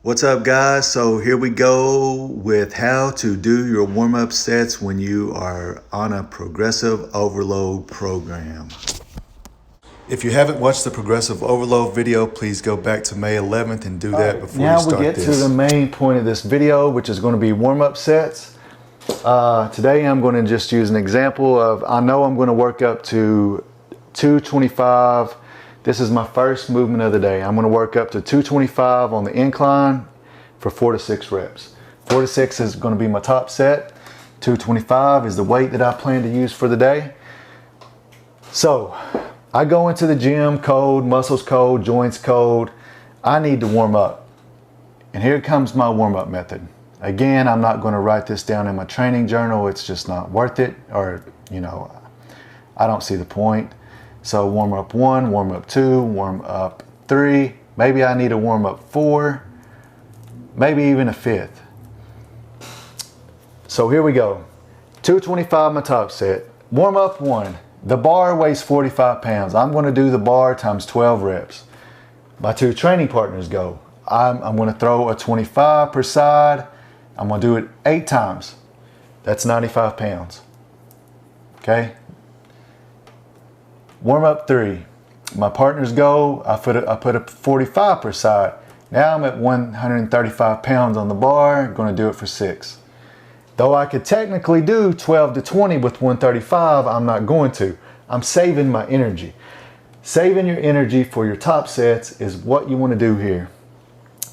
What's up, guys? So here we go with how to do your warm-up sets when you are on a progressive overload program. If you haven't watched the progressive overload video, please go back to May 11th and do that before you start this. Now we get to the main point of this video, which is going to be warm-up sets. Today I'm going to just use an example of, I know I'm going to work up to 225. This is my first movement of the day. I'm going to work up to 225 on the incline for 4 to 6 reps. 4 to 6 is going to be my top set. 225 is the weight that I plan to use for the day. So I go into the gym cold, muscles cold, joints cold. I need to warm up. And here comes my warm-up method. Again, I'm not going to write this down in my training journal. It's just not worth it, or, I don't see the point. So warm up 1, warm up 2, warm up 3. Maybe I need a warm up 4, maybe even a 5th. So here we go. 225 my top set. Warm up 1. The bar weighs 45 pounds. I'm going to do the bar times 12 reps. My 2 training partners go. I'm going to throw a 25 per side. I'm going to do it 8 times. That's 95 pounds. Okay. Warm up 3. My partners go. I put a 45 per side. Now I'm at 135 pounds on the bar. Going to do it for 6. Though I could technically do 12 to 20 with 135, I'm not going to. I'm saving my energy. Saving your energy for your top sets is what you want to do here.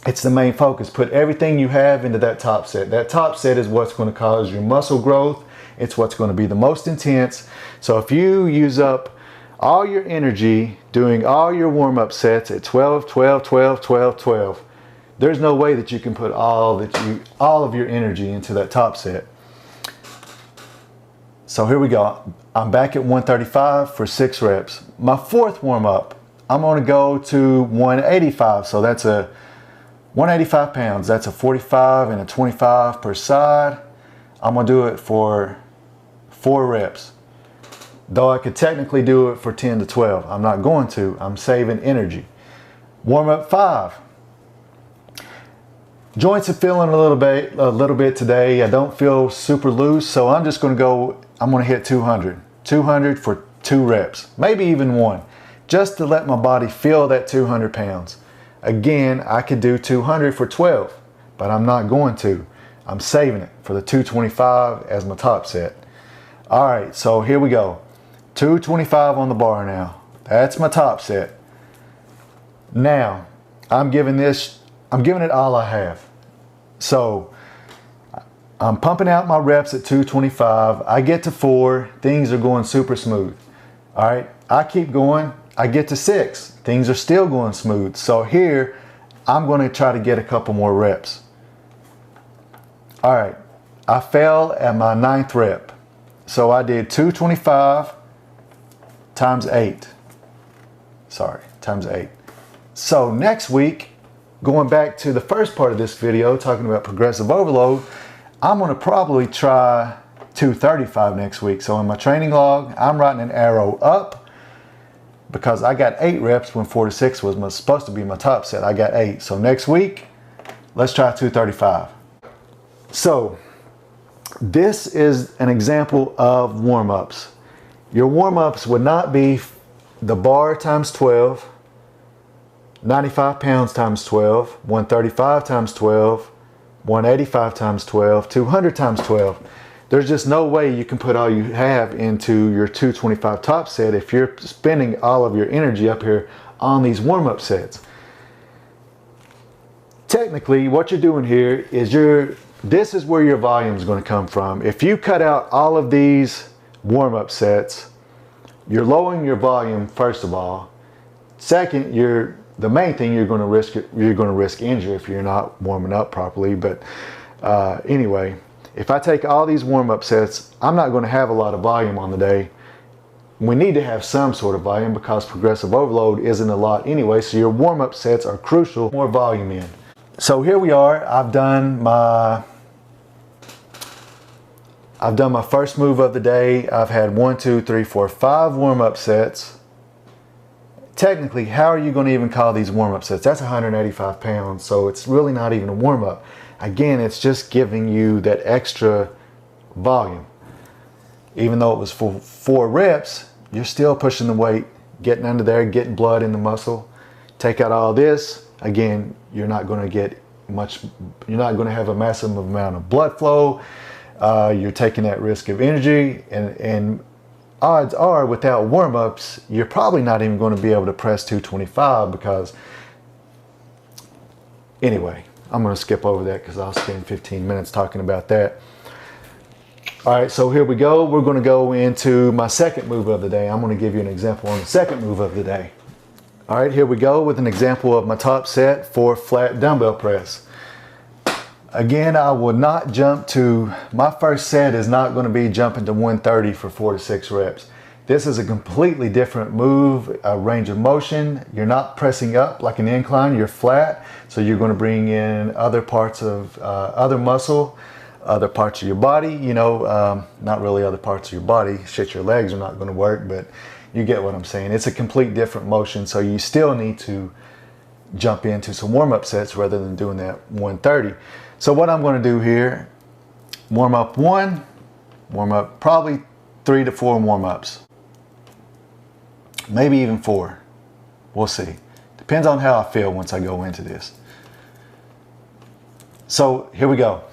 It's the main focus. Put everything you have into that top set. That top set is what's going to cause your muscle growth. It's what's going to be the most intense. So if you use up all your energy doing all your warm-up sets at 12, 12, 12, 12, 12, there's no way that you can put all of your energy into that top set. So here we go. I'm back at 135 for 6 reps. My 4th warm-up, I'm going to go to 185. So that's a 185 pounds. That's a 45 and a 25 per side. I'm going to do it for 4 reps. Though I could technically do it for 10 to 12. I'm not going to. I'm saving energy. Warm up 5. Joints are feeling a little bit today. I don't feel super loose, so I'm just going to go. I'm going to hit 200. 200 for 2 reps, maybe even 1, just to let my body feel that 200 pounds. Again, I could do 200 for 12, but I'm not going to. I'm saving it for the 225 as my top set. All right, so here we go. 225 on the bar now. That's my top set. Now, I'm giving it all I have. So, I'm pumping out my reps at 225. I get to 4, things are going super smooth. All right, I keep going. I get to 6, things are still going smooth. So here, I'm going to try to get a couple more reps. All right, I fell at my 9th rep. So I did 225 times 8. Sorry, times 8. So next week, going back to the first part of this video, talking about progressive overload, I'm going to probably try 235 next week. So in my training log, I'm writing an arrow up because I got 8 reps when 4 to 6 was supposed to be my top set. I got 8. So next week, let's try 235. So this is an example of warm-ups. Your warm-ups would not be the bar times 12, 95 pounds times 12, 135 times 12, 185 times 12, 200 times 12. There's just no way you can put all you have into your 225 top set if you're spending all of your energy up here on these warm-up sets. Technically, what you're doing here is this is where your volume is going to come from. If you cut out all of these warm-up sets, you're lowering your volume, first of all. Second, the main thing you're going to risk injury if you're not warming up properly. But anyway, if I take all these warm-up sets, I'm not going to have a lot of volume on the day. We need to have some sort of volume because progressive overload isn't a lot anyway, so your warm-up sets are crucial. More volume in. So here we are. I've done my first move of the day. I've had 1, 2, 3, 4, 5 warm-up sets. technically, how are you going to even call these warm-up sets? That's 185 pounds, so it's really not even a warm-up. Again, it's just giving you that extra volume. Even though it was for 4 reps, you're still pushing the weight, getting under there, getting blood in the muscle. Take out all this, again, you're not going to get much, you're not going to have a massive amount of blood flow. You're taking that risk of energy, and odds are without warm-ups, you're probably not even going to be able to press 225 because, anyway, I'm going to skip over that because I'll spend 15 minutes talking about that. All right, so here we go. We're going to go into my second move of the day. I'm going to give you an example on the second move of the day. All right, here we go with an example of my top set for flat dumbbell press. Again, I will not jump to, my first set is not going to be jumping to 130 for 4 to 6 reps. This is a completely different move, a range of motion. You're not pressing up like an incline, you're flat. So you're going to bring in other parts of, other muscle, other parts of your body, you know, not really other parts of your body. Shit, your legs are not going to work, but you get what I'm saying. It's a complete different motion, so you still need to jump into some warm-up sets rather than doing that 130. So what I'm going to do here, warm up 1, warm up probably 3 to 4 warm-ups. Maybe even 4. We'll see. Depends on how I feel once I go into this. So here we go.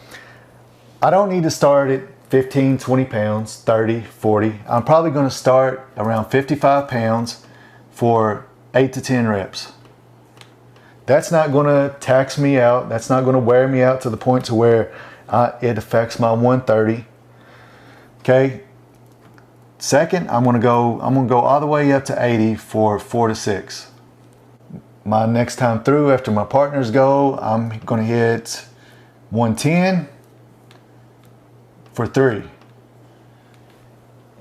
I don't need to start at 15, 20 pounds, 30, 40. I'm probably going to start around 55 pounds for 8 to 10 reps. That's not going to tax me out. That's not going to wear me out to the point to where it affects my 130. Okay. Second, I'm going to go all the way up to 80 for 4 to 6. My next time through, after my partners go, I'm going to hit 110 for 3.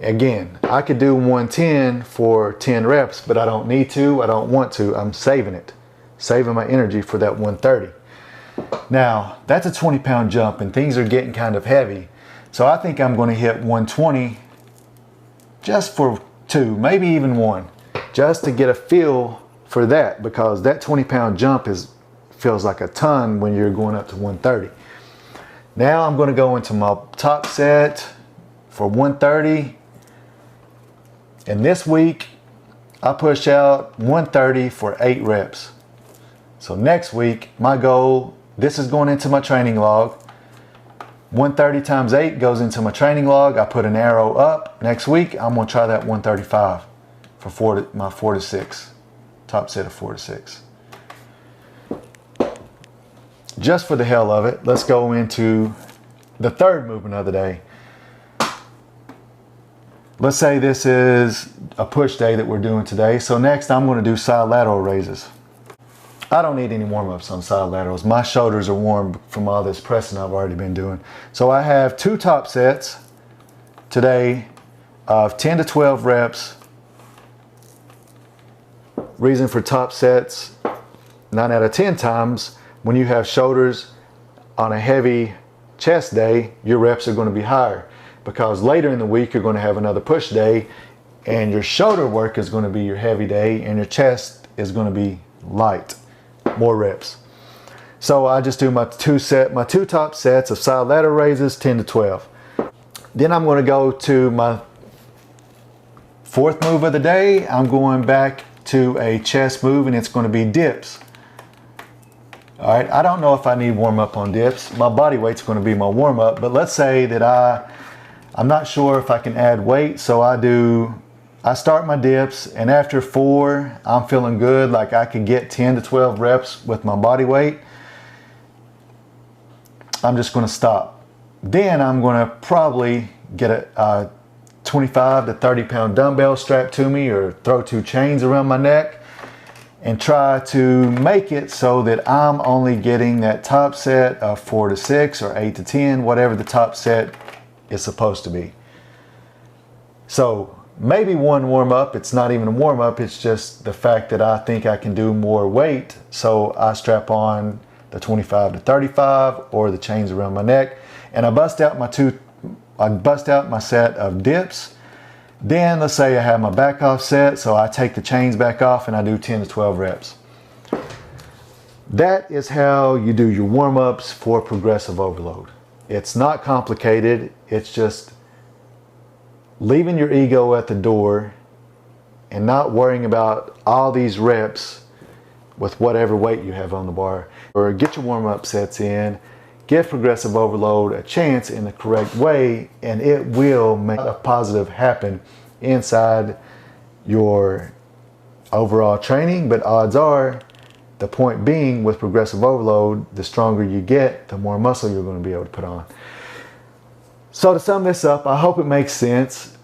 Again, I could do 110 for 10 reps, but I don't need to. I don't want to. I'm saving it. Saving my energy for that 130. Now, that's a 20-pound jump, and things are getting kind of heavy. So I think I'm going to hit 120 just for 2, maybe even 1, just to get a feel for that, because that 20-pound jump feels like a ton when you're going up to 130. Now I'm going to go into my top set for 130. And this week, I push out 130 for 8 reps. So next week, my goal, this is going into my training log. 130 times 8 goes into my training log. I put an arrow up. Next week, I'm going to try that 135 for my 4 to 6. Top set of 4 to 6. Just for the hell of it, let's go into the third movement of the day. Let's say this is a push day that we're doing today. So next I'm going to do side lateral raises. I don't need any warm-ups on side laterals. My shoulders are warm from all this pressing I've already been doing. So I have 2 top sets today of 10 to 12 reps. Reason for top sets, 9 out of 10 times, when you have shoulders on a heavy chest day, your reps are going to be higher, because later in the week you're going to have another push day and your shoulder work is going to be your heavy day and your chest is going to be light, more reps. So I just do my two top sets of side lateral raises, 10 to 12. Then I'm going to go to my 4th move of the day. I'm going back to a chest move, and it's going to be dips. All right, I don't know if I need warm up on dips. My body weight's going to be my warm up, but let's say that I'm not sure if I can add weight, so I start my dips, and after 4, I'm feeling good, like I can get 10 to 12 reps with my body weight. I'm just going to stop. Then I'm going to probably get a 25 to 30 pound dumbbell strapped to me, or throw 2 chains around my neck, and try to make it so that I'm only getting that top set of 4 to 6 or 8 to 10, whatever the top set is supposed to be. So maybe 1 warm up, it's not even a warm up, it's just the fact that I think I can do more weight. So I strap on the 25 to 35 or the chains around my neck, and I bust out my set of dips. Then let's say I have my back off set, so I take the chains back off and I do 10 to 12 reps. That is how you do your warm-ups for progressive overload. It's not complicated. It's just leaving your ego at the door and not worrying about all these reps with whatever weight you have on the bar. Or get your warm-up sets in, give progressive overload a chance in the correct way, and it will make a positive happen inside your overall training. But odds are, the point being, with progressive overload, the stronger you get, the more muscle you're going to be able to put on. So to sum this up, I hope it makes sense.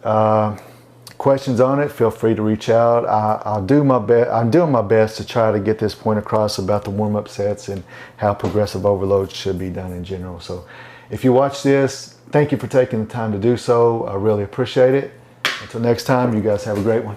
Questions on it, feel free to reach out. I'm doing my best to try to get this point across about the warm-up sets and how progressive overload should be done in general. So if you watch this, thank you for taking the time to do so. I really appreciate it. Until next time, you guys have a great one.